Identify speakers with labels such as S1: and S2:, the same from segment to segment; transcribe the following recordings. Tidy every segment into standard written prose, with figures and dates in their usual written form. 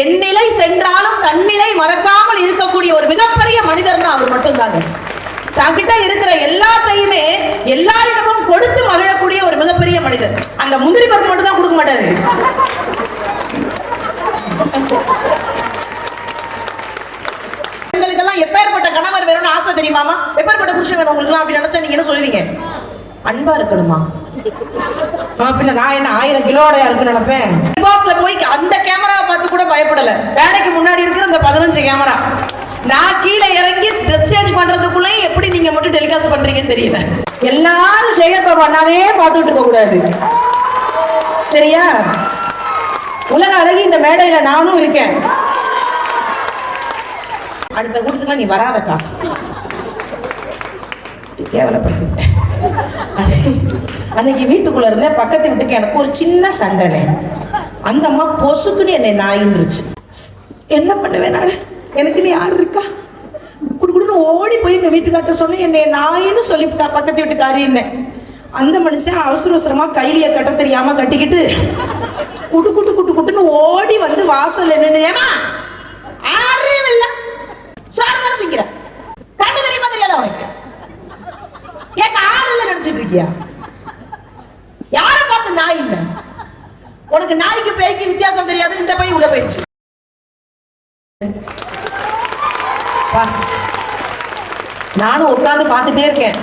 S1: எந்நிலை சென்றாலும் தன்னிலை மறக்காமல் இருக்கக்கூடிய ஒரு மிகப்பெரிய மனிதர்னா அவர் மட்டும்தாங்க. தங்கிட்ட இருக்கிற எல்லாத்தையுமே எல்லாரிடமும் கொடுத்து மகிழக்கூடிய ஒரு மிகப்பெரிய மனிதர். அந்த முந்திரி பருப்பு மட்டும் தான் கொடுக்க மாட்டாரு. உங்களுக்கெல்லாம் எப்பேற்பட்ட கணவர் வேணும்னு ஆசை தெரியுமாமா? எப்பேற்பட்ட புருஷன் வேணும் உங்களுக்கு அப்படி நினைச்சா நீங்க என்ன சொல்லுவீங்க? அன்பா இருக்கணுமா? பின்ன நான் என்ன 1000 கிலோடையா இருக்குன்னு நினைப்பேன். போய் அந்த கேமராவை பார்த்து கூட பயப்படல. வேலைக்கு முன்னாடி இருக்கிற அந்த 15 கேமரா நான் கீழே இறங்கி ட்ரெஸ் சேஞ்ச் பண்றதுக்குள்ளே எப்படி நீங்க மட்டும் டெலிகாஸ்ட் பண்றீங்கன்னு தெரியல. எல்லாரும் சேகர் பாபு அண்ணாவே பார்த்துட்டு இருக்க கூடாது, சரியா? உலக அழகி இந்த மேடையில நானும் இருக்கேன். அடுத்த கூட்டத்துக்கு நீ வராதக்கா, கேவலப்படுத்திட்டேன். அன்னைக்கு வீட்டுக்குள்ள இருந்த பக்கத்து வீட்டுக்கு எனக்கு ஒரு சின்ன சண்டனை. அந்த அம்மா பொசுக்குன்னு என்னை நாயின்றுச்சு. என்ன பண்ணுவேன் நான்? எனக்கு நீ யாரு இருக்கா? குடுக்குன்னு ஓடி போய் எங்க வீட்டுக்கார்ட்ட சொன்னேன், என்னை நாயின்னு சொல்லிவிட்டா பக்கத்து வீட்டுக்காரின்னு. அந்த மனுஷன் அவசர அவசரமா கைலிய கட்ட தெரியாம கட்டிக்கிட்டு குட்டு குட்டு குட்டு குட்டுன்னு ஓடி வந்து வாசல் நின்று, ஏமா யாரையும் இல்ல சாரதான திங்கிற கண்ணு தெரியுமா தெரியாத உனக்கு? ஏன் ஆளுல நினைச்சிட்டு இருக்கியா? யார பார்த்து நாய் இல்ல? உனக்கு நாய்க்கு பேய்க்கு வித்தியாசம் தெரியாது. இந்த பையன் உள்ள போயிடுச்சு. நானும் உட்காந்து பார்த்துட்டே இருக்கேன்.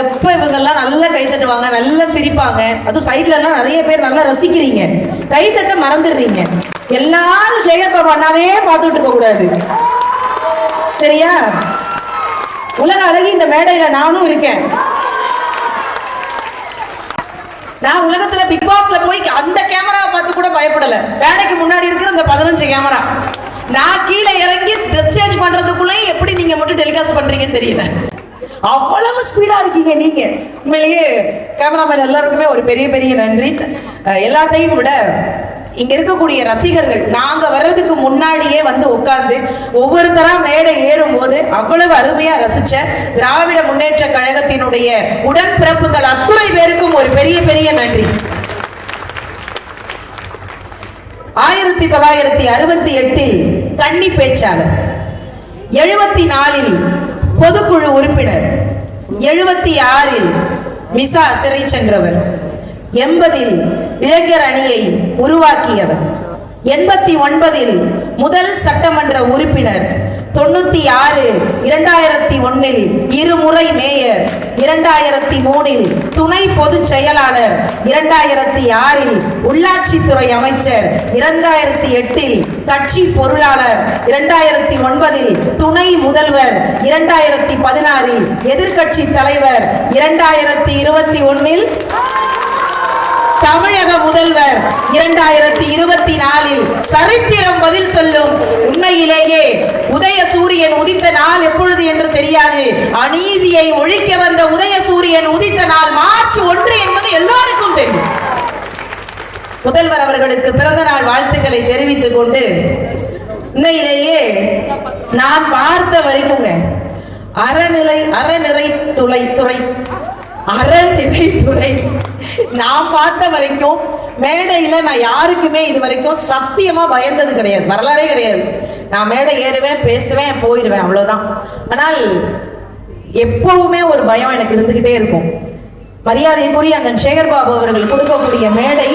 S1: எப்ப இவங்கெல்லாம் நல்லா கை தட்டுவாங்க, நல்லா சிரிப்பாங்க. அதுவும் சைட்ல எல்லாம் நிறைய பேர் நல்லா ரசிக்கிறீங்க, கை தட்ட மறந்துடுறீங்க. எல்லாரும் சேகர் பாபு அண்ணாவே பார்த்துட்டு இருக்க கூடாது, சரியா? உலக அழகி இந்த மேடையில நானும் இருக்கேன். நான் உலகத்துல பிக் பாஸ்ல போய் அந்த கேமராவை பார்த்து கூட பயப்படல. வேலைக்கு முன்னாடி இருக்கிற அந்த 15 கேமரா நான் கீழே இறங்கி ட்ரெஸ் சேஞ்ச் பண்றதுக்குள்ளே எப்படி நீங்க மட்டும் டெலிகாஸ்ட் பண்றீங்கன்னு தெரியல. அவ்வளவு ஸ்பீடா இருக்கீங்க நீங்க. உண்மையிலேயே கேமராமேன் எல்லாருக்குமே ஒரு பெரிய பெரிய நன்றி. எல்லாத்தையும் விட இங்க இருக்கக்கூடிய ரசிகர்கள், நாங்க வர்றதுக்கு முன்னாடியே வந்து உட்கார்ந்து ஒவ்வொருத்தரா மேடை ஏறும் போது அவ்வளவு அருமையா ரசிச்ச திராவிட முன்னேற்ற கழகத்தினுடைய உடன்பிறப்புகள் அத்துணை பேருக்கும் ஒரு பெரிய பெரிய நன்றி. 1968 கன்னி பேச்சாளர், 74 பொதுக்குழு உறுப்பினர், 76 மிசா சிறை சென்றவர், 80 இளைஞர் அணியை உருவாக்கியவர், 89 முதல் சட்டமன்ற உறுப்பினர், 96 2001 இருமுறை மேயர், 2003 துணை பொதுச் செயலாளர், 2006 உள்ளாட்சித்துறை அமைச்சர், 2008 கட்சி பொருளாளர், 2009 துணை முதல்வர், 2016 எதிர்கட்சி தலைவர், 2021 தமிழக முதல்வர், 2024 சரித்திரம் பதில் சொல்லும். உண்மையிலேயே உதய சூரியன் உதித்த நாள் எப்பொழுது என்று தெரியாது. அநீதியை ஒழிக்க வந்த உதய சூரியன் உதித்த நாள் மார்ச் 1 என்பது எல்லாருக்கும் தெரியும். முதல்வர் அவர்களுக்கு பிறந்த நாள் வாழ்த்துக்களை தெரிவித்துக் கொண்டு, உண்மையிலேயே நான் பார்த்த வரைக்குங்க அறநிலைத்துறை நான் பார்த்த வரைக்கும் மேடையில நான் யாருக்குமே இது வரைக்கும் சத்தியமா பயந்தது கிடையாது, வரலாறே கிடையாது. நான் மேடை ஏறுவேன், பேசுவேன், போயிடுவேன், அவ்வளவுதான். ஆனால் எப்பவுமே ஒரு பயம் எனக்கு இருந்துகிட்டே இருக்கும். மரியாதைக்குரிய அண்ணன் சேகர் பாபு அவர்கள் கொடுக்கக்கூடிய மேடை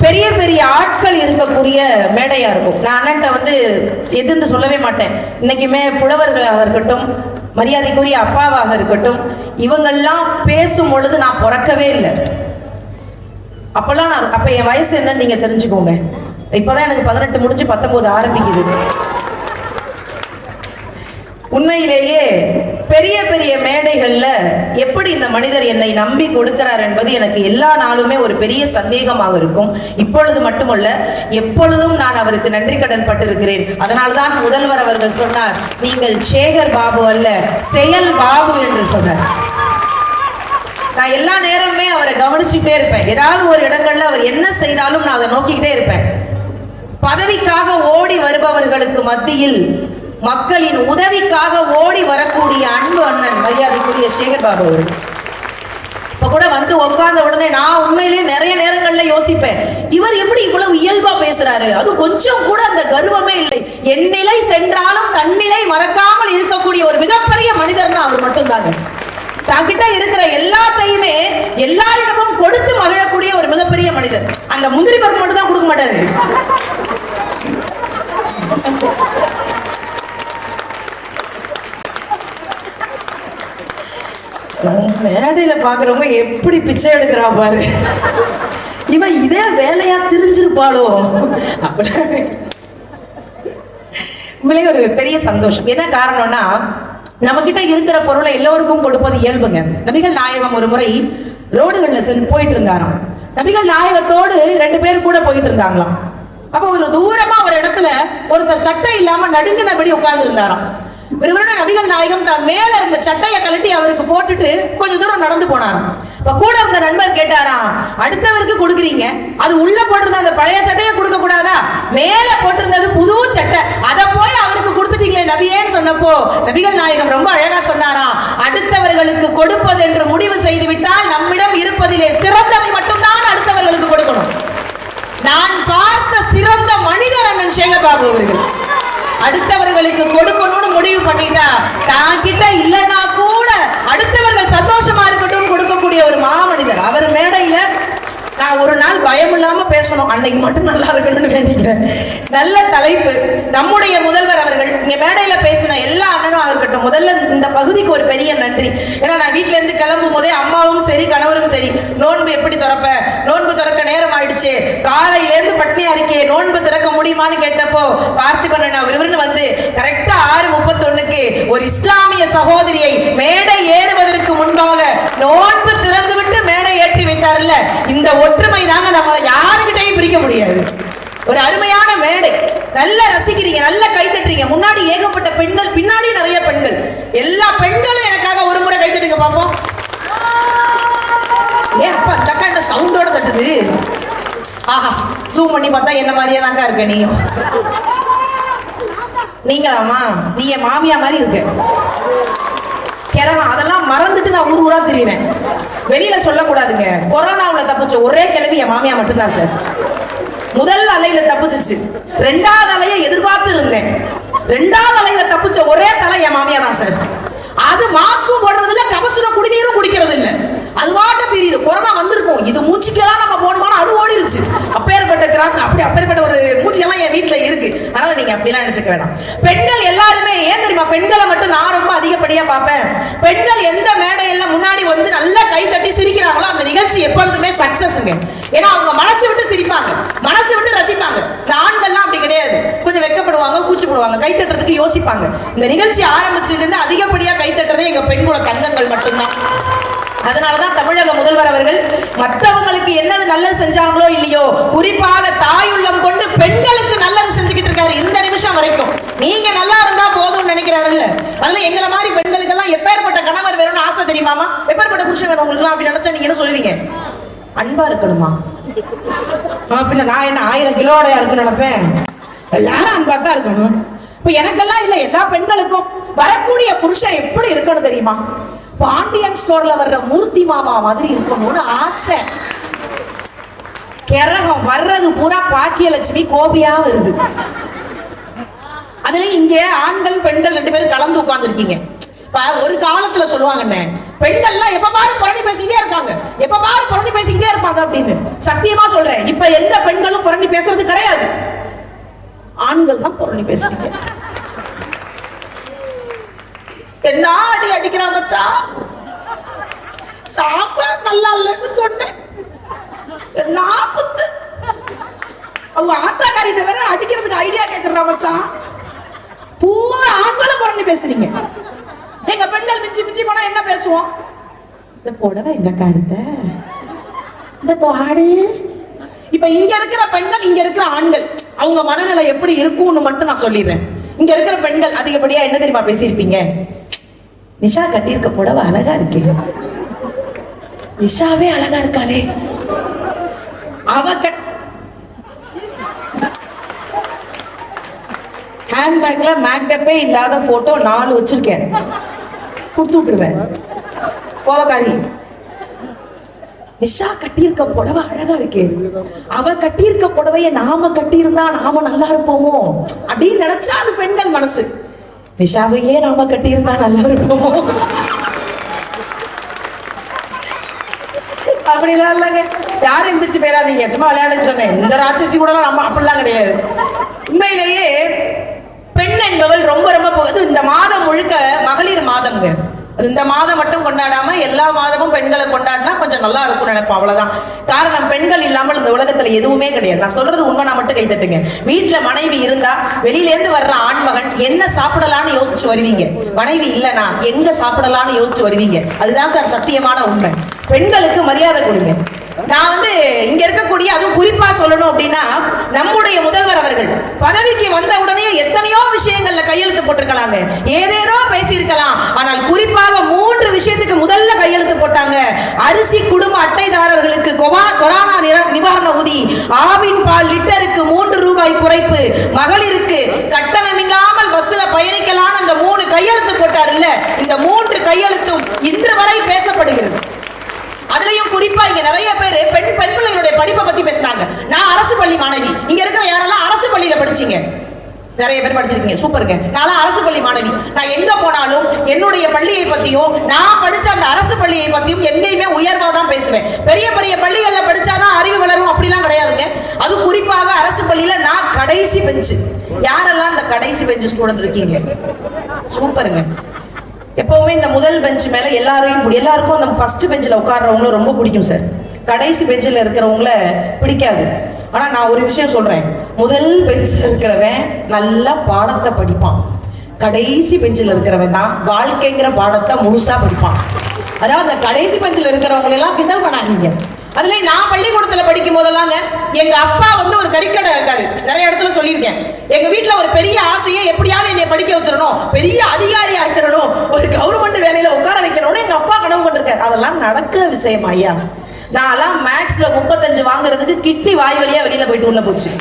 S1: பெரிய பெரிய ஆட்கள் இருக்கக்கூடிய மேடையா இருக்கும். நான் அண்ணன்ட்ட வந்து எதுன்னு சொல்லவே மாட்டேன். இன்னைக்குமே புலவர்களாக இருக்கட்டும், மரியாதைக்குரிய அப்பாவாக இருக்கட்டும், இவங்கெல்லாம் பேசும் பொழுது நான் பிறக்கவே இல்லை. அப்பெல்லாம் நான் அப்ப என் வயசு என்னன்னு நீங்க தெரிஞ்சுக்கோங்க. இப்பதான் எனக்கு 18 முடிஞ்சு 19 ஆரம்பிக்குது. உண்மையிலேயே பெரிய பெரிய மேடைகள்ல எப்படி இந்த மனிதர் என்னை நம்பி கொடுக்கிறார் என்பது எனக்கு எல்லா நாளுமே ஒரு பெரிய சந்தேகமாக இருக்கும். இப்பொழுது மட்டுமல்ல, எப்பொழுதும் நான் அவருக்கு நன்றி கடன் பட்டிருக்கிறேன். அதனால்தான் முதல்வர் அவர்கள் சொன்னார், நீங்கள் சேகர் பாபு அல்ல, செயல் பாபு என்று சொன்னார். நான் எல்லா நேரமே அவரை கவனிச்சுட்டே இருப்பேன். ஏதாவது ஒரு இடங்கள்ல அவர் என்ன செய்தாலும் நான் அதை நோக்கிக்கிட்டே இருப்பேன். பதவிக்காக ஓடி வருபவர்களுக்கு மத்தியில் மக்களின் உதவிக்காக ஓடி வரக்கூடிய அன்பு அண்ணன் மரியாதைக்குரிய சேகர் பாபு அவர்கள். இப்ப கூட வந்து உட்கார்ந்த உடனே நான் உண்மையிலேயே நிறைய நேரங்கள்ல யோசிப்பேன், இவர் எப்படி இவ்வளவு இயல்பா பேசுறாரு, அது கொஞ்சம் கூட அந்த கர்வமே இல்லை. என் நிலை சென்றாலும் தன்னிலை மறக்காமல் இருக்கக்கூடிய ஒரு மிகப்பெரிய மனிதர்னா அவர் மட்டும்தாங்க. தங்கிட்ட இருக்கிற எல்லாத்தையுமே எல்லாரிடமும் கொடுத்து மகிழக்கூடிய ஒரு மிகப்பெரிய மனிதர். அந்த முந்திரி பருப்பு மட்டும் தான் கொடுக்க மாட்டாரு. மேடையில பாக்குறவங்க எப்படி பிச்சை எடுக்கிறா பாரு, இவன் இதே வேலையா தெரிஞ்சிருப்பாளோ அப்படி. உண்மையிலேயே ஒரு பெரிய சந்தோஷம். என்ன காரணம்னா, நம்ம கிட்ட இருக்கிற பொருளை எல்லோருக்கும் கொடுப்பது இயல்புங்க. நபிகள் நாயகம் ஒரு முறை ரோடுகள்ல போயிட்டு இருந்தாராம். நபிகள் நாயகத்தோடு 2 பேர் கூட போயிட்டு இருந்தாங்களாம். அப்ப ஒரு தூரமா ஒரு இடத்துல ஒருத்தர் சட்டை இல்லாம நடுங்கினபடி உட்கார்ந்து இருந்தாராம். நபிகள் நாயகம் தான் மேல இருந்த சட்டையை கழட்டி அவருக்கு போட்டுட்டு கொஞ்ச தூரம் நடந்து போனாராம். இப்ப கூட இருந்த நண்பர் கேட்டாராம், அடுத்தவருக்கு கொடுக்குறீங்க, அது உள்ள போட்டிருந்த அந்த பழைய சட்டையை கொடுக்க கூடாதா? மேல போட்டிருந்தது புது சட்டை, அதை போய் அவருக்கு கொடுத்துட்டீங்களே நபியேன்னு சொன்னப்போ நபிகள் நாயகம் ரொம்ப அழகா சொன்னாராம், அடுத்தவர்களுக்கு கொடுப்பது என்று முடிவு செய்து விட்டால் நம்மிடம் இருப்பதிலே சிறந்ததை மட்டும்தான் அடுத்தவர்களுக்கு கொடுக்கணும். நான் பார்த்த சிறந்த மனிதர் அண்ணன் சேகர்பாபு அவர்கள். அடுத்தவர்களுக்கு கொடுக்கணும்னு முடிவு பண்ணிட்டா, தான் கிட்ட இல்லைன்னா கூட அடுத்தவர்கள் சந்தோஷமா இருக்கட்டும் கொடுக்கக்கூடிய ஒரு மாமனிதர் அவர். மேடையில நான் ஒரு நாள் பயம் இல்லாம பேசணும், அன்னைக்கு மட்டும் நல்லா இருக்கணும்னு வேண்டிக்கிறேன். நல்ல தலைப்பு. நம்முடைய முதல்வர் அவர்கள் இங்க மேடையில பேசின எல்லா அண்ணனும் இருக்கட்டும், முதல்ல இந்த பகுதிக்கு ஒரு பெரிய நன்றி. ஏன்னா நான் வீட்டுல இருந்து கிளம்பும் போதே அம்மாவும் சரி கணவரும் சரி, நோன்பு எப்படி திறப்ப, நோன்பு திறக்க நேரம் ஆயிடுச்சு, காலையிலேருந்து பட்னியா இருக்கே, நோன்பு திறக்க முடியுமான்னு கேட்டப்போ பார்த்திபன் விறுவிறுன்னு வந்து கரெக்டா 6:31 ஒரு இஸ்லாமிய சகோதரியை மேடை ஏறுவதற்கு முன்பாக நோன்பு திறந்து விட்டு மேடை ஏற்றி வைத்தார்ல, இந்த ஒற்றுமை தாங்க நம்மளை யாருக்கிட்டையும் பிரிக்க முடியாது. ஒரு அருமையான மேடை, நல்ல ரசிக்கிறீங்க, நல்ல கை தட்டுறீங்க. முன்னாடி ஏகப்பட்ட பெண்கள், பின்னாடி நிறைய பெண்கள். எல்லா பெண்களும் எனக்காக ஒரு முறை கை தட்டுங்க பாப்போம். ஏன் அப்பா அந்த அக்கா என்ன சவுண்டோட தட்டுது? ஆஹா, ஜூம் பண்ணி பார்த்தா என்ன மாதிரியே தாங்க இருக்க நீ. நீங்களாமா? நீ என் மாமியா மாதிரி இருக்கு. அதெல்லாம் மறந்துட்டு நான் ஊர் ஊரா திரியிறேன். வெளியில சொல்லக்கூடாதுங்க. கொரோனாவுல தப்பிச்ச ஒரே கிழவி என் மாமியா மட்டும்தான் சார். முதல் அலையில தப்பிச்சிச்சு, 2வது அலையை எதிர்பார்த்து இருந்தேன். 2வது அலையில தப்பிச்ச ஒரே தலை என் மாமியா தான் சார். அது மாஸ்கும் போடுறது இல்ல, கபசுர குடிநீரும் குடிக்கிறது இல்ல, அது வாட்ட தெரியுது. கொரோனா வந்திருக்கும், இது மூச்சுக்கெல்லாம் நம்ம போடுவோம், அது ஓடிடுச்சு. அப்பேற்பட்ட கிராமம், அப்பேற்பட்ட ஒரு மூச்சியெல்லாம் என் வீட்டுல இருக்கு. அதனால நீங்க அப்படிலாம் நினைச்சுக்க வேணாம். பெண்கள் எல்லாருமே ஏன் தெரியுமா, பெண்களை மட்டும் நான் ரொம்ப அதிகப்படியா பார்ப்பேன். பெண்கள் எந்த மேடையில முன்னாடி வந்து நல்லா கை தட்டி சிரிக்கிறாங்களோ அந்த நிகழ்ச்சி எப்பொழுதுமே சக்சஸ்ங்க. ஏன்னா அவங்க மனசு விட்டு சிரிப்பாங்க, மனசு விட்டு ரசிப்பாங்க. இந்த ஆண்கள்லாம் அப்படி கிடையாது, கொஞ்சம் வெக்கப்படுவாங்க, கூச்சப்படுவாங்க, கை தட்டுறதுக்கு யோசிப்பாங்க. இந்த நிகழ்ச்சி ஆரம்பிச்சதுல இருந்து அதிகப்படியா கை தட்டுறதே எங்க பெண்குல தங்கங்கள் மட்டும்தான். அதனாலதான் தமிழக முதல்வர் அவர்கள் மற்றவங்களுக்கு என்னது நல்லது செஞ்சாங்களோ இல்லையோ, குறிப்பாக தாயுள்ளம் கொண்டு பெண்களுக்கு நல்லது செஞ்சுக்கிட்டு இருக்காரு இந்த நிமிஷம் வரைக்கும். நீங்க நல்லா இருந்தா போதும்னு நினைக்கிறாருல்ல, அதுல எங்களை மாதிரி பெண்களுக்கு எல்லாம் எப்பேற்பட்ட கணவர் வேணும்னு ஆசை தெரியுமாமா, எப்பேற்பட்ட புருஷன் வேணும் உங்களுக்கு அப்படி நினைச்சா நீங்க என்ன சொல்லுவீங்க? அன்பா இருக்கணுமா? பின்ன நான் என்ன 1000 கிலோடையா இருக்குன்னு நினைப்பேன்? எல்லாரும் அன்பா தான் இருக்கணும். இப்ப எனக்கெல்லாம் இல்ல, எல்லா பெண்களுக்கும் வரக்கூடிய புருஷன் எப்படி இருக்கணும் தெரியுமா? பாண்டியன் ஸ்டோர்ல வர்ற மூர்த்தி மாமா மாதிரி இருக்கணும்னு ஆசை. கிரகம் வர்றது பூரா பாக்கியலட்சுமி கோபியா வருது. அதுல இங்க ஆண்கள் பெண்கள் 2 பேரும் கலந்து உட்கார்ந்து இருக்கீங்க. ஒரு காலத்துல சொல்லுவாங்கண்ணே, பெண்கள்லாம் எப்ப பாரு புரணி பேசிக்கிட்டே இருக்காங்க, எப்ப பாரு புரணி பேசிக்கிட்டே இருப்பாங்க அப்படின்னு. சத்தியமா சொல்றேன், இப்ப எந்த பெண்களும் புரணி பேசுறது கிடையாது, ஆண்கள் தான் புரணி பேசுறீங்க. என்ன அடி அடிக்கிறான் மச்சான், சாப்பாடு நல்லா இல்லைன்னு சொன்னேன், என்ன குத்து. அவங்க ஆத்தாக்காரிட்ட வேற அடிக்கிறதுக்கு ஐடியா கேட்கறான் மச்சான். பூரா ஆண்களும் புரணி பேசுறீங்க. எங்க பெண்கள் மிஞ்சி மிஞ்சி போனா என்ன பேசுவோம்? இந்த புடவை எங்க காடுத்த, இந்த பாடு. இப்ப இங்க இருக்கிற பெண்கள், இங்க இருக்கிற ஆண்கள், அவங்க மனநிலை எப்படி இருக்கும்னு மட்டும் நான் சொல்லிடுறேன். இங்க இருக்கிற பெண்கள் அதிகப்படியா என்ன தெரியுமா பேசியிருப்பீங்க? நிஷா கட்டியிருக்க புடவை அழகா இருக்கே, நிஷாவே அழகா இருக்காளே, அவ ஹேண்ட்பேக்ல மேக்கப்பே இல்லாத போட்டோ 4 வச்சிருக்கேன், கொடுத்து விட்டுருவேன். கோவக்காரி நிஷா கட்டியிருக்க புடவை அழகா இருக்கு, அவ கட்டியிருக்க புடவைய நாம கட்டியிருந்தா நாம நல்லா இருப்போமோ அப்படின்னு நினைச்சா அது பெண்கள் மனசு. நிஷாவையே நாம கட்டியிருந்தா நல்லா இருப்போமோ அப்படிலாம் இல்லைங்க. யாரும் எந்திரிச்சு போயிடாதீங்க, சும்மா விளையாடுன்னு சொன்னேன். இந்த ராட்சசி கூட நம்ம அப்படிலாம் கிடையாது. உண்மையிலேயே பெண் என்பவள் ரொம்ப ரொம்ப இந்த மாதம் முழுக்க மகளிர் மாதம்ங்க. இந்த மாதம் மட்டும் கொண்டாடாம எல்லா மாதமும் பெண்களை கொண்டாடினா கொஞ்சம் நல்லா இருக்கும் நினைப்போம், அவ்வளவுதான். காரணம் பெண்கள் இல்லாமல் இந்த உலகத்துல எதுவுமே கிடையாது. நான் சொல்றது உண்மை, நான் மட்டும் கை தட்டுங்க. வீட்டுல மனைவி இருந்தா வெளியில இருந்து வர்ற ஆண்மகன் என்ன சாப்பிடலான்னு யோசிச்சு வருவீங்க, மனைவி இல்லைனா எங்க சாப்பிடலான்னு யோசிச்சு வருவீங்க. அதுதான் சார் சத்தியமான உண்மை. பெண்களுக்கு மரியாதை கொடுங்க. நான் இங்க இருக்கக்கூடிய, அதுவும் குறிப்பா சொல்லணும் அப்படின்னா, நம்முடைய முதல்வர் அவர்கள் பதவிக்கு வந்த உடனே எத்தனையோ விஷயங்கள்ல கையெழுத்து போட்டிருக்கலாங்க, ஏதேனோ பேசியிருக்கலாம். ஆனால் குறிப்பாக 3 விஷயத்துக்கு முதல்ல கையெழுத்து போட்டாங்க. அரிசி குடும்ப அட்டைதாரர்களுக்கு கொரோனா நிவாரண உதவி, ஆவின் பால் லிட்டருக்கு 3 ரூபாய் குறைப்பு, மகளிருக்கு கட்டணம் இல்லாமல் பஸ்ல பயணிக்கலாம். இந்த 3 கையெழுத்து போட்டார் இல்ல, இந்த 3 கையெழுத்தும் இன்று வரை பேசப்படுகிறது. அதுலயும் குறிப்பா இங்க நிறைய பேர் பெண் பிள்ளைகளுடைய படிப்பை பத்தி பேசினாங்க. நான் அரசு பள்ளி மாணவி. இங்க இருக்கிற யாரெல்லாம் அரசு பள்ளியில படிச்சீங்க? நிறைய பேர் படிச்சிருக்கீங்க, சூப்பருங்க. நான் அரசு பள்ளி மாணவி. நான் எங்க போனாலும் என்னுடைய பள்ளியை பத்தியும் நான் படிச்ச அந்த அரசு பள்ளியை பத்தியும் எங்கேயுமே உயர்வா தான் பேசுவேன். பெரிய பெரிய பள்ளிகள்ல படிச்சாதான் அறிவு வளரும் அப்படிலாம் கிடையாதுங்க. அது குறிப்பாக அரசு பள்ளியில நான் கடைசி பெஞ்சு. யாரெல்லாம் இந்த கடைசி பெஞ்சு ஸ்டூடெண்ட் இருக்கீங்க? சூப்பருங்க. எப்பவுமே இந்த முதல் பெஞ்ச் மேல எல்லாருக்கும் அந்த ஃபர்ஸ்ட் பெஞ்சில் உட்கார்றவங்களும் ரொம்ப பிடிக்கும் சார். கடைசி பெஞ்சில் இருக்கிறவங்கள பிடிக்காது. ஆனா நான் ஒரு விஷயம் சொல்றேன், முதல் பெஞ்சில் இருக்கிறவன் நல்லா பாடத்தை படிப்பான், கடைசி பெஞ்சில் இருக்கிறவன் தான் வாழ்க்கைங்கிற பாடத்தை முழுசா படிப்பான். அதாவது அந்த கடைசி பெஞ்சில் இருக்கிறவங்க எல்லாம் கிண்டல் பண்ணாதீங்க. அதுல நான் பள்ளிக்கூடத்துல படிக்கும் போதெல்லாம் எங்க அப்பா ஒரு கறிக்கடை இருக்காரு. நிறைய இடத்துல சொல்லியிருக்கேன். எங்க வீட்டுல ஒரு பெரிய ஆசையை எப்படியாவது என்னை படிக்க வச்சிடணும், பெரிய அதிகாரி ஆக்கிடணும், ஒரு கவர்மெண்ட் வேலையில உட்கார வைக்கணும்னு எங்க அப்பா கனவு கொண்டிருக்காரு. அதெல்லாம் நடக்கிற விஷயம் ஐயா. நான் மேக்ஸ்ல 35 வாங்குறதுக்கு கிட்னி வாய் வழியா வெளியில போயிட்டு உள்ள போச்சு.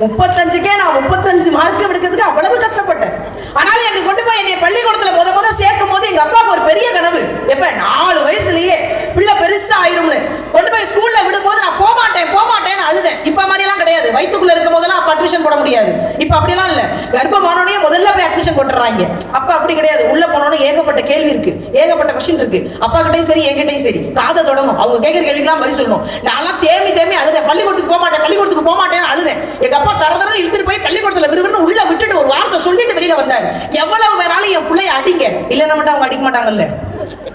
S1: 35க்கே நான் 35 மார்க் எடுக்கிறதுக்கு அவ்வளவு கஷ்டப்பட்டேன். ஆனாலும் எனக்கு கொண்டு போய் என்னை பள்ளிக்கூடத்துல முத சேர்க்கும் போது எங்க அப்பாவுக்கு ஒரு பெரிய கனவு. எப்ப 4 வயசுலயே பிள்ளை பெருசா ஆயிரும்னு கொண்டு போய் ஸ்கூல்ல விடும்போது நான் போமாட்டேன்னு அழுதேன். இப்ப மாதிரி எல்லாம் கிடையாது. வயிற்றுக்குள்ள இருக்கும் போதெல்லாம் அப்ப அட்மிஷன் போட முடியாது. இப்ப அப்படியெல்லாம் இல்ல, கர்ப்பமானோடனே முதல்ல போய் அட்மிஷன் போட்டுறாங்க. அப்ப அப்படி கிடையாது. உள்ள போனோட ஏகப்பட்ட கேள்வி இருக்கு, ஏகப்பட்ட கொஸ்டின் இருக்கு. அப்பா கிட்டையும் சரி என்கிட்டையும் சரி காதை தொடங்கும். அவங்க கேட்கிற கேள்விக்கெல்லாம் பதில் சொல்லணும். நான்லாம் தேமி அழுதேன். பள்ளிக்கூடத்துக்கு போக மாட்டேன்னு அழுதேன். எங்க அப்பா தரதரன்னு இழுத்துட்டு போய் பள்ளிக்கூடத்துல விரும்புன்னு உள்ள விட்டுட்டு ஒரு வார்த்தை சொல்லிட்டு வெளியில வந்தாரு. எவ்வளவு வேணாலும் என் பிள்ளைய அடிங்க, இல்லைன்னா மட்டும் அவங்க அடிக்க மாட்டாங்கல்ல,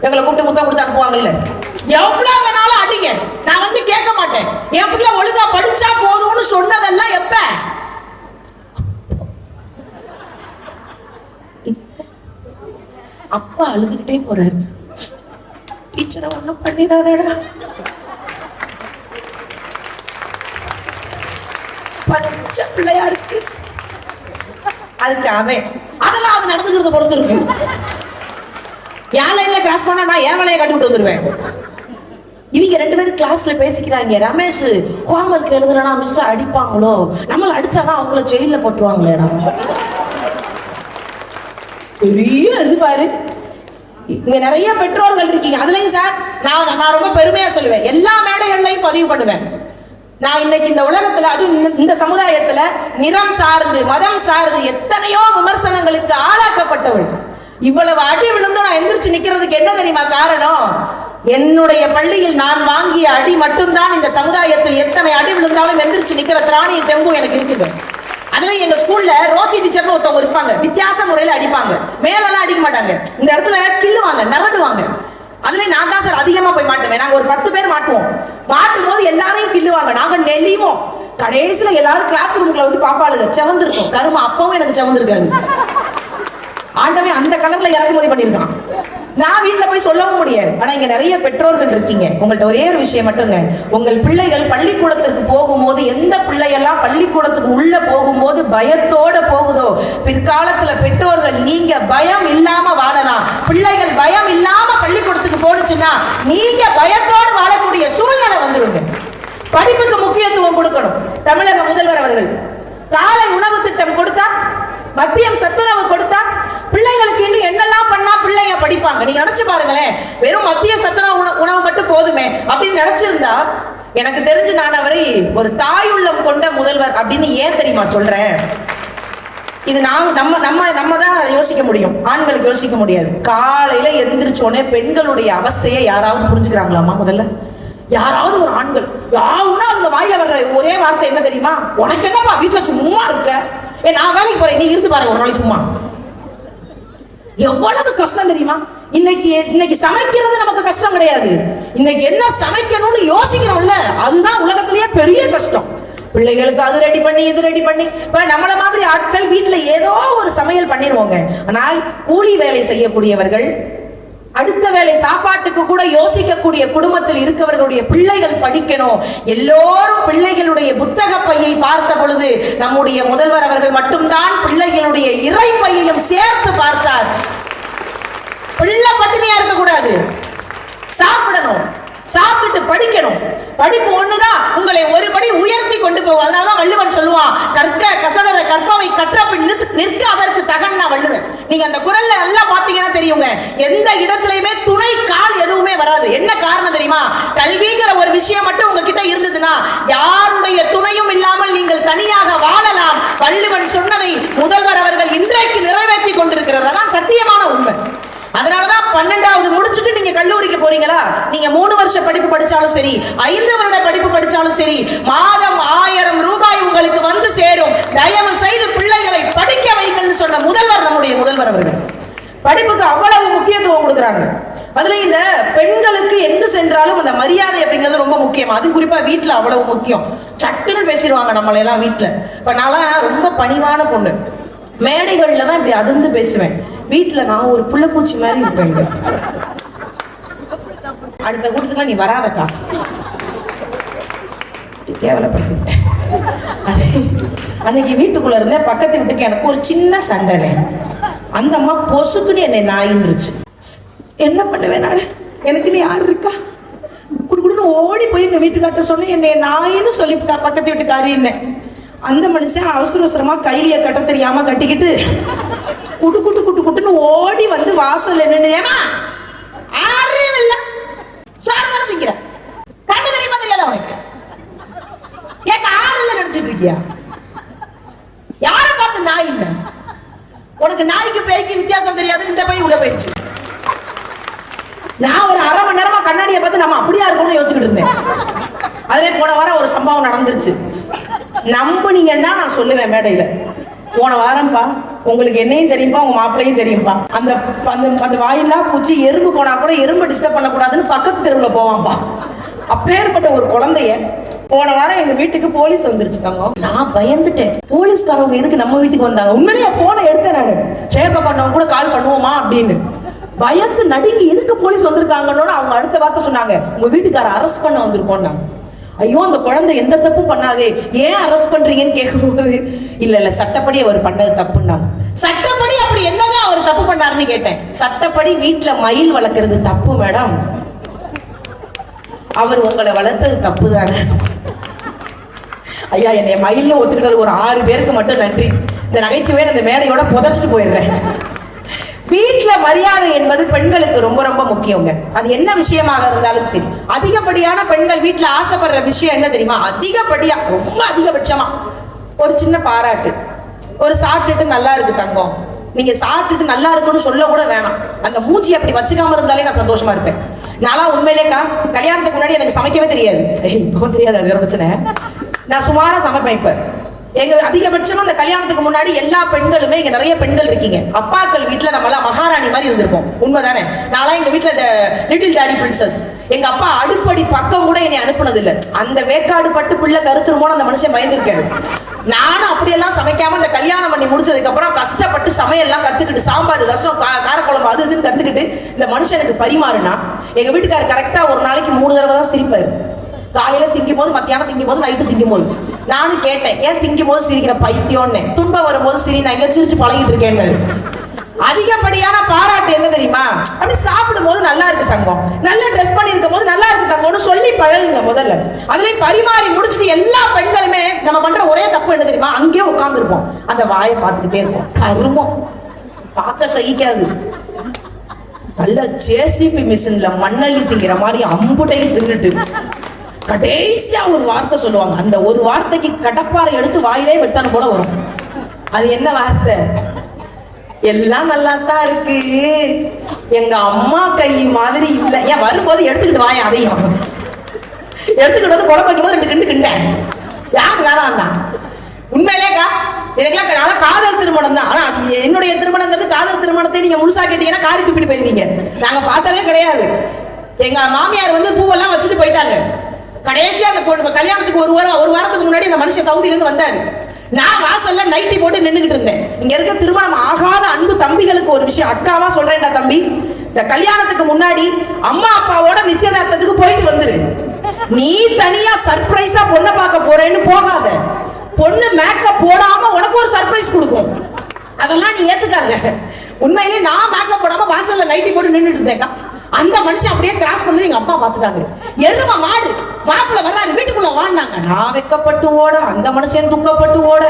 S1: எங்களை கூப்பிட்டு முத்தம் கொடுத்து அனுப்புவாங்கல்ல. எவ்வளவு வேணாலும் அடிங்க, நான் கேட்க மாட்டேன். என் பிள்ளை ஒழுங்கா படிச்சா போதும்னு சொன்னதெல்லாம் எப்ப? அப்பா அழுதுகிட்டே போறாரு. டீச்சரை ஒண்ணும் பண்ணிடாதடா, பச்சை பிள்ளையா இருக்கு. அதுக்கு அதெல்லாம் அது நடந்துக்கிறத பொறுத்து இருக்கு. என் லைன்ல கிராஸ் பண்ணா நான் என் வேலையை கட்டி விட்டு வந்துருவேன். இவங்க 2 பேரும் கிளாஸ்ல பேசிக்கிறாங்க. ரமேஷ் ஹோம்வொர்க் எழுதுறனா மிஸ் அடிப்பாங்களோ, நம்மள அடிச்சாதான் அவங்கள ஜெயில போட்டுவாங்களேடா. பெரிய இது பாரு. இங்க நிறைய பெற்றோர்கள் இருக்கீங்க. அதுலயும் சார் நான் ரொம்ப பெருமையா சொல்லுவேன், எல்லா மேடைகள்லையும் பதிவு பண்ணுவேன். நான் இன்னைக்கு இந்த உலகத்துல, அது இந்த சமுதாயத்துல நிறம் சார்ந்து மதம் சார்ந்து எத்தனையோ விமர்சனங்களுக்கு ஆளாக்கப்பட்டவள். இவ்வளவு அடி விழுந்து நான் எந்திரிச்சு நிக்கிறதுக்கு என்ன தெரியுமா காரணம்? என்னுடைய பள்ளியில் நான் வாங்கிய அடி மட்டும்தான் இந்த சமுதாயத்தில் எத்தனை அடி விழுந்தாலும் எந்திரிச்சு நிக்கிற திராணியும் தெம்பும் எனக்கு இருக்குது. அதுல எங்க ஸ்கூல்ல ரோசி டீச்சர்னு ஒருத்தவங்க இருப்பாங்க. வித்தியாச முறையில அடிப்பாங்க. மேலெல்லாம் அடிக்க மாட்டாங்க, இந்த இடத்துல கிள்ளுவாங்க, நரடுவாங்க. அதுல நான் தான் சார் அதிகமா போய் மாட்டுவேன். நாங்க ஒரு 10 பேர் மாட்டுவோம். மாட்டும் போது எல்லாரையும் கிள்ளுவாங்க, நாங்க நெளிவோம். கடைசியில எல்லாரும் கிளாஸ் ரூம்ல பாப்பாளுங்க செவந்திருக்கும். கருமா அப்பவும் எனக்கு செவந்திருக்காது. ஆண்டவே அந்த கலர்ல இறக்குமதி பண்ணிருக்கான். நான் வீட்டுல போய் சொல்லவும் முடியாது. ஆனா இங்க நிறைய பெற்றோர்கள் இருக்கீங்க. உங்கள்ட்ட ஒரே ஒரு விஷயம் மட்டுங்க, உங்கள் பிள்ளைகள் பள்ளிக்கூடத்திற்கு போகும்போது, எந்த பிள்ளையெல்லாம் பள்ளிக்கூடத்துக்கு உள்ள போகும்போது பயத்தோட போகுதோ, பிற்காலத்துல பெற்றோர்கள் நீங்க பயம் இல்லாம வாழலாம். பிள்ளைகள் பயம் இல்லாம பள்ளிக்கூடத்துக்கு போனுச்சுன்னா நீங்க பயத்தோடு வாழக்கூடிய சூழ்நிலை வந்துருங்க. படிப்புக்கு முக்கியத்துவம் கொடுக்கணும். தமிழக முதல்வர் அவர்கள் காலை உணவு திட்டம் கொடுத்தா, மதியம் சத்துணவு கொடுத்தா, பிள்ளைகளுக்கு இன்னும் என்னெல்லாம் பண்ணா பிள்ளைங்க படிப்பாங்க. நீங்க நினைச்சு பாருங்களேன், வெறும் மத்திய சத்துணவு உணவு மட்டும் போதுமே அப்படின்னு எனக்கு தெரிஞ்சு நான் அவரை ஒரு தாயுள்ளம் கொண்ட முதல்வர் அப்படின்னு ஏன் தெரியுமா சொல்றேன்? இது நம்ம தான் யோசிக்க முடியும், ஆண்களுக்கு யோசிக்க முடியாது. காலையில எந்திரிச்சோடனே பெண்களுடைய அவஸ்தையை யாராவது புரிஞ்சுக்கிறாங்களாமா? முதல்ல யாராவது ஒரு ஆண்கள் யாருன்னா அதுல வாயில வர்ற ஒரே வார்த்தை என்ன தெரியுமா? உனக்கு என்னப்பா வீட்டுல சும்மா இருக்க, நான் வேலைக்கு போறேன், நீ இருந்து பாருங்க ஒரு நாளைக்கு சும்மா. எவ்வளவு கஷ்டம் தெரியுமா? இன்னைக்கு சமைக்கிறது நமக்கு கஷ்டம் கிடையாது, இன்னைக்கு என்ன சமைக்கணும்னு யோசிக்கிறோம்ல, அதுதான் உலகத்திலேயே பெரிய கஷ்டம். பிள்ளைகளுக்கு அது ரெடி பண்ணி இது ரெடி பண்ணி, இப்ப நம்மள மாதிரி ஆட்கள் வீட்டுல ஏதோ ஒரு சமையல் பண்ணிடுவோங்க. ஆனால் கூலி வேலை செய்யக்கூடியவர்கள், அடுத்த வேலை சாப்பாட்டுக்கு கூட யோசிக்கக்கூடிய குடும்பத்தில் இருக்கவர்களுடைய பிள்ளைகள் படிக்கணும். எல்லோரும் பிள்ளைகளுடைய புத்தக பையை பார்த்த பொழுது நம்முடைய முதல்வர் அவர்கள் மட்டும்தான் பிள்ளைகளுடைய இறை பையையும் சேர்த்து பார்த்தார். பிள்ளை பட்டினியா இருக்க கூடாது, சாப்பிடணும், சாப்பிட்டு படிக்கணும். படிப்பு ஒண்ணுதான் உங்களை ஒருபடி உயர்த்தி கொண்டு போகும். அதனாலதான் வள்ளுவன் சொல்லுவான், கற்க கசடர கற்பவை கற்ற பின் நிற்க அதற்கு தகன்னா வள்ளுவன். நீங்க அந்த குரல்ல நல்லா பாத்தீங்கன்னா தெரியுங்க, எந்த இடத்துலயுமே துணை கால் எதுவுமே வராது. என்ன காரணம் தெரியுமா? கல்விங்கிற ஒரு விஷயம் மட்டும் உங்ககிட்ட இருந்ததுன்னா யாருடைய துணையும் இல்லாமல் நீங்கள் தனியாக வாழலாம். வள்ளுவன் சொன்னதை முதல்வர் அவர்கள் இன்றைக்கு நிறைவேற்றி கொண்டிருக்கிறார். அதான் சத்தியமான உண்மை. அதனாலதான் 12வது முடிச்சுட்டு நீங்க கல்லூரிக்கு போறீங்களா, நீங்க 3 வருஷ படிப்பு படிச்சாலும் சரி, 5 வருட படிப்பு படிச்சாலும் சரி, மாதம் 1000 ரூபாய் உங்களுக்கு வந்து சேரும். தயவு செய்து பிள்ளைகளை படிக்க வைக்கணும்னு சொன்ன முதல்வர் நம்முடைய முதல்வர் அவர்கள் படிப்புக்கு அவ்வளவு முக்கியத்துவம் கொடுக்குறாங்க. அதுல இந்த பெண்களுக்கு எங்கு சென்றாலும் அந்த மரியாதை அப்படிங்கிறது ரொம்ப முக்கியம். அது குறிப்பா வீட்டுல அவ்வளவு முக்கியம். சட்டுன்னு பேசிடுவாங்க நம்மளை எல்லாம் வீட்டுல. இப்ப நான் ரொம்ப பணிவான பொண்ணு, மேடைகள்ல தான் இப்படி அதிர்ந்து பேசுவேன். வீட்டுல நான் ஒரு புள்ள பூச்சி மாதிரி இருப்பேங்க. அடுத்த கூட்டத்துக்கு நீ வராதக்கா, கேவலப்படுத்திட்டேன். அன்னைக்கு வீட்டுக்குள்ள இருந்தேன், பக்கத்து வீட்டுக்கு எனக்கு ஒரு சின்ன சண்டை. அந்த அம்மா பொசுக்குன்னு என்னை நாயின்றுச்சு. என்ன பண்ணுவேன் நான்? எனக்கு நீ யாரு இருக்கா? குடுக்குடுன்னு ஓடி போய் எங்க வீட்டுக்கார்ட்ட சொன்னேன், என்னை நாயின்னு சொல்லிவிட்டா பக்கத்து வீட்டுக்காரி. என்ன அந்த மனுஷன் அவசர அவசரமா கையில கட்ட தெரியாம கட்டிக்கிட்டு குட்டு குட்டு குட்டு குட்டுன்னு ஓடி வந்து வாசல் நின்று, ஏமா ஆறேம் இல்ல சாரதான திங்கிற கண்ணு தெரியுமா தெரியாத உனக்கு? கேட்க ஆள் இல்ல நினைச்சிட்டு இருக்கியா? யார பார்த்து நாய் இல்ல? உனக்கு நாய்க்கு பேய்க்கு வித்தியாசம் தெரியாது. இந்த பை உள்ள போயிடுச்சு. நான் ஒரு அரை மணி நேரமா கண்ணாடியை பார்த்து நம்ம அப்படியா இருக்கும்னு யோசிச்சுக்கிட்டு இருந்தேன். அதுல போன வாரம் ஒரு சம்பவம் நடந்துருச்சு. நம்புனீங்கன்னா நான் சொல்லுவேன் மேடையில, போன வாரம்பா உங்களுக்கு என்னையும் தெரியும்பா, உங்க மாப்பிள்ளையும் தெரியும்பா, அந்த அந்த வாயிலா பூச்சி எறும்பு போனா கூட எறும்பு டிஸ்டர்ப் பண்ணக்கூடாதுன்னு பக்கத்து தெருவில் போவான்பா. அப்பேற்பட்ட ஒரு குழந்தைய போன வாரம் எங்க வீட்டுக்கு போலீஸ் வந்துருச்சு தங்கம். நான் பயந்துட்டேன், போலீஸ்காரவங்க எதுக்கு நம்ம வீட்டுக்கு வந்தாங்க? உண்மையிலேயே போனை எடுத்தேன் நான், ஷேர் பண்ணவங்க கூட கால் பண்ணுவோமா அப்படின்னு பயந்து நடுங்கி, எதுக்கு போலீஸ் வந்திருக்காங்கன்னு அவங்க அடுத்த வார்த்தை சொன்னாங்க, உங்க வீட்டுக்கார அரெஸ்ட் பண்ண வந்திருக்கோம். ஐயோ அந்த குழந்தை எந்த தப்பு பண்ணாதே, ஏன் அரெஸ்ட் பண்றீங்கன்னு கேட்கும்போது, இல்ல சட்டப்படி அவர் பண்ணது தப்புன்னாங்க. சட்டப்படி அப்படி என்னதான் அவர் தப்பு பண்ணாருன்னு கேட்டேன். சட்டப்படி வீட்டுல மயில் வளர்க்கறது தப்பு மேடம், அவர் உங்களை வளர்த்தது தப்பு தானே. ஐயா என்னை மயில்ல ஒத்துக்கிறது ஒரு 6 பேருக்கு மட்டும் நன்றி. இந்த நகைச்சுவையை அந்த மேடையோட புதைச்சிட்டு போயிடுறேன். வீட்டுல மரியாதை என்பது பெண்களுக்கு ரொம்ப ரொம்ப முக்கியங்க. அது என்ன விஷயமாக இருந்தாலும் சரி. அதிகப்படியான பெண்கள் வீட்டுல ஆசைப்படுற விஷயம் என்ன தெரியுமா? அதிகப்படியா, ரொம்ப அதிகபட்சமா ஒரு சின்ன பாராட்டு. ஒரு சாப்பிட்டுட்டு நல்லா இருக்கு தங்கம், நீங்க சாப்பிட்டுட்டு நல்லா இருக்குன்னு சொல்ல கூட வேணாம், அந்த மூச்சி அப்படி வச்சுக்காம இருந்தாலே நான் சந்தோஷமா இருப்பேன். நான்லாம் உண்மையிலேக்கா கல்யாணத்துக்கு முன்னாடி எனக்கு சமைக்கவே தெரியாது. இப்போ தெரியாது, அது வேற பிரச்சனை. நான் சுமாரா சமைப்பேன். இப்ப எங்க அதிகபட்சமா அந்த கல்யாணத்துக்கு முன்னாடி எல்லா பெண்களுமே, இங்க நிறைய பெண்கள் இருக்கீங்க, அப்பாக்கள் வீட்டுல நம்ம எல்லாம் மகாராணி மாதிரி இருந்திருப்போம். உண்மைதானே? நான்லாம் எங்க வீட்டுல லிட்டில் டாடி பிரின்சஸ். எங்க அப்பா அடுப்படி பக்கம் கூட என்னை அனுப்புனது இல்லை. அந்த வேக்காடு பட்டு பிள்ளை கருத்துருமோன்னு அந்த மனுஷன் பயந்துருக்காரு. நானும் அப்படியெல்லாம் சமைக்காம இந்த கல்யாணம் பண்ணி முடிச்சதுக்கு அப்புறம் கஷ்டப்பட்டு சமையல்லாம் கத்துக்கிட்டு, சாம்பார் ரசம் காரக்குழம்பு அது இதுன்னு கத்துக்கிட்டு இந்த மனுஷனுக்கு பரிமாறுனா, எங்க வீட்டுக்காரர் கரெக்டா ஒரு நாளைக்கு 3 தடவை தான் சிரிப்பாரு. காலையில திங்கும் போது, மத்தியானம் திங்கும் போது, நைட்டு திங்கும் போது. நானும் கேட்டேன், ஏன் திங்கும் போது சிரிக்கிற பைத்தியம்னு. துன்பம் வரும்போது சரி, நான் எங்க சிரிச்சு பழகிட்டு இருக்கேன்னு. அதிகப்படியான பாராட்டு என்ன தெரியுமா? அப்படி சாப்பிடும் போது நல்லா இருக்கு தங்கம், நல்லா ட்ரெஸ் பண்ணி இருக்கும் போது நல்லா இருக்கு தங்கம்னு சொல்லி பழகுங்க முதல்ல. அதுலயும் பரிமாறி முடிச்சுட்டு எல்லா பெண்களுமே நம்ம பண்ற ஒரே தப்பு என்ன தெரியுமா? அங்கேயே உட்கார்ந்து இருப்போம், அந்த வாயை பார்த்துக்கிட்டே இருப்போம். கருமம், பார்க்க சகிக்காது. நல்ல ஜேசிபி மிஷின்ல மண்ணள்ளி திங்கிற மாதிரி அம்புட்டையும் தின்னுட்டு கடைசியா ஒரு வார்த்தை சொல்லுவாங்க. அந்த ஒரு வார்த்தைக்கு கடப்பாறை எடுத்து வாயிலே வெட்டான போல வரும். அது என்ன வார்த்தை? எல்லாம் நல்லா தான் இருக்கு, எங்க அம்மா கை மாதிரி இல்லை. ஏன் வரும்போது எடுத்துக்கிட்டு வாயேன், அதையும் எடுத்துக்கிட்டு வந்து குழம்பு வைக்கும் போது 2 கிண்டு கிண்டேன். யாருக்கு வேணாம்னா உண்மையிலேக்கா எனக்குலாம் காதல் திருமணம் தான். ஆனா அது என்னுடைய திருமணங்கிறது காதல் திருமணத்தை நீங்க முழுசா கேட்டீங்கன்னா காரி தூக்கிட்டு போயிருவீங்க. நாங்க பார்த்ததே கிடையாது. எங்க மாமியார் வந்து பூவெல்லாம் வச்சுட்டு போயிட்டாங்க. கடைசியா அந்த கல்யாணத்துக்கு ஒரு வாரத்துக்கு முன்னாடி அந்த மனுஷன் சவுதியில இருந்து வந்தாரு. நான் வாசல்ல நைட்டி போட்டு நின்றுகிட்டு இருந்தேன். இங்க இருக்க திருமணம் ஆகாத அன்பு தம்பிகளுக்கு ஒரு விஷயம் அக்காவா சொல்றேன்டா தம்பி, இந்த கல்யாணத்துக்கு முன்னாடி அம்மா அப்பாவோட நிச்சயதார்த்தத்துக்கு போயிட்டு வந்துரு. நீ தனியா சர்ப்ரைஸா பொண்ணை பார்க்க போறேன்னு போகாத. பொண்ணு மேக்கப் போடாம உனக்கு ஒரு சர்ப்ரைஸ் கொடுக்கும். அதெல்லாம் நீ ஏத்துக்காங்க. உண்மையிலே நான் மேக்கப் போடாம வாசல்ல நைட்டி போட்டு நின்றுட்டு இருந்தேன். அந்த மனுஷன் அப்படியே கிராஸ் பண்ணது எங்க அப்பா பார்த்துட்டாங்க. எரும மாடு மாப்பிள்ள வர்றாரு வீட்டுக்குள்ள வாடினாங்க. நான் வெக்கப்பட்டு ஓட, அந்த மனுஷன் துக்கப்பட்டு ஓட,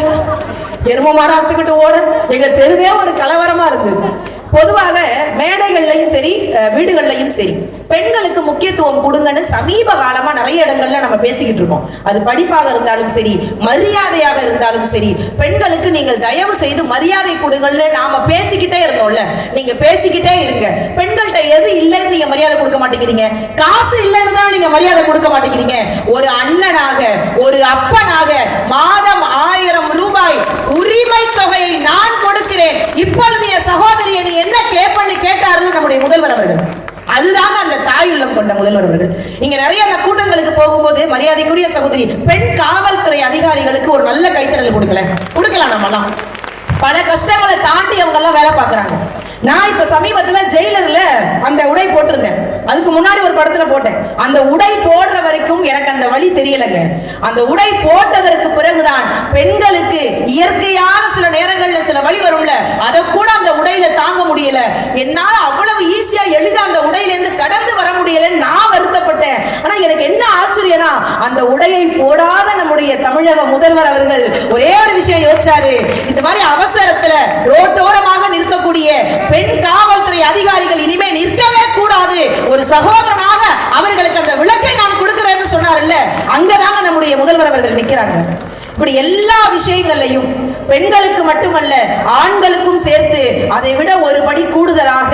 S1: எரும மாடு அத்துக்கிட்டு ஓட, எங்க தெருவே ஒரு கலவரமா இருந்தது. பொதுவாக மேடைகள்லையும் சரி வீடுகள்லையும் சரி பெண்களுக்கு முக்கியத்துவம் கொடுங்கன்னு சமீப காலமா நிறைய இடங்கள்ல நம்ம பேசிக்கிட்டு இருக்கோம். அது படிப்பாக இருந்தாலும் சரி, மரியாதையாக இருந்தாலும் சரி, பெண்களுக்கு நீங்கள் தயவு செய்து மரியாதை கொடுங்கள்னு நாம பேசிக்கிட்டே இருந்தோம்ல. நீங்க பேசிக்கிட்டே இருங்க. பெண்கள்கிட்ட எது இல்லைன்னு நீங்க மரியாதை கொடுக்க மாட்டேங்கிறீங்க, காசு இல்லைன்னு தான் நீங்க மரியாதை கொடுக்க மாட்டேங்கிறீங்க. ஒரு அண்ணனாக, ஒரு அப்பனாக மாதம் 1000 ரூபாய் உரிமை தொகையை நான் கொடுக்கிறேன், இப்பொழுது என் சகோதரியை நீ என்ன கேட்பன்னு கேட்டார்கள் நம்முடைய முதல்வர் அவர்கள். அதுதான் அந்த தாயுள்ளம் கொண்ட முதல்வர் அவர்கள். இங்க நிறைய அந்த கூட்டங்களுக்கு போகும்போது மரியாதைக்குரிய சகோதரி பெண் காவல்துறை அதிகாரிகளுக்கு ஒரு நல்ல கைத்தறல் கொடுக்கலாம். நம்மலாம் பல கஷ்டங்களை தாண்டி அவங்க எல்லாம் வேலை பார்க்கறாங்க. நான் இப்ப சமீபத்துல ஜெயிலர்ல அந்த உடை போட்டிருந்தேன். அதுக்கு முன்னாடி ஒரு படத்துல போட்டேன். அந்த உடை போடுற வரைக்கும் எனக்கு அந்த வழி தெரியலங்க. அந்த உடை போட்டதற்கு பிறகுதான் பெண்களுக்கு இயற்கையான சில நேரங்கள்ல சில வழி வரும்ல, அதை கூட அந்த உடையில தாங்க முடியல. என்னால அவ்வளவு ஈஸியா எளிதா அந்த உடையில இருந்து கடந்து வர முடியலன்னு நான் வருத்தப்பட்டேன். ஆனா எனக்கு என்ன ஆச்சரியனா, அந்த உடையை போடாத நம்முடைய தமிழக முதல்வர் அவர்கள் ஒரே ஒரு விஷயம் யோசிச்சாரு. இந்த மாதிரி அவசரத்துல ரோட்டோரமாக நிற்கக்கூடிய பெண் காவல்துறை அதிகாரிகள் இனிமே நிற்கவே கூடாது, ஒரு சகோதரனாக அவர்களுக்கு அந்த விளக்கை நான் கொடுக்கிறேன்னு சொன்னார்ல, அங்கதாங்க நம்முடைய முதல்வர் அவர்கள் நிற்கிறாங்க. இப்படி எல்லா விஷயங்களையும் பெண்களுக்கு மட்டுமல்ல ஆண்களுக்கும் சேர்த்து அதை விட ஒரு படி கூடுதலாக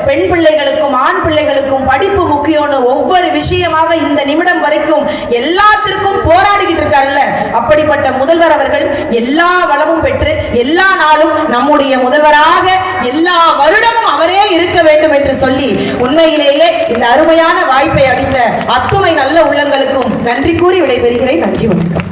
S1: பெண் பிள்ளைகளுக்கும் ஆண் பிள்ளைகளுக்கும் படிப்பு முக்கியம்னு ஒவ்வொரு விஷயமாக இந்த நிமிடம் வரைக்கும் எல்லாத்திற்கும் போராடிக்கிட்டு இருக்காருல்ல, அப்படிப்பட்ட முதல்வர் அவர்கள் எல்லா வளமும் பெற்று எல்லா நாளும் நம்முடைய முதல்வராக எல்லா வருடமும் அவரே இருக்க வேண்டும் என்று சொல்லி உண்மையிலேயே இந்த அருமையான வாய்ப்பை அளித்த அத்துணை நல்ல உள்ளங்களுக்கும் நன்றி கூறி விடைபெறுகிறேன். நன்றி, வணக்கம்.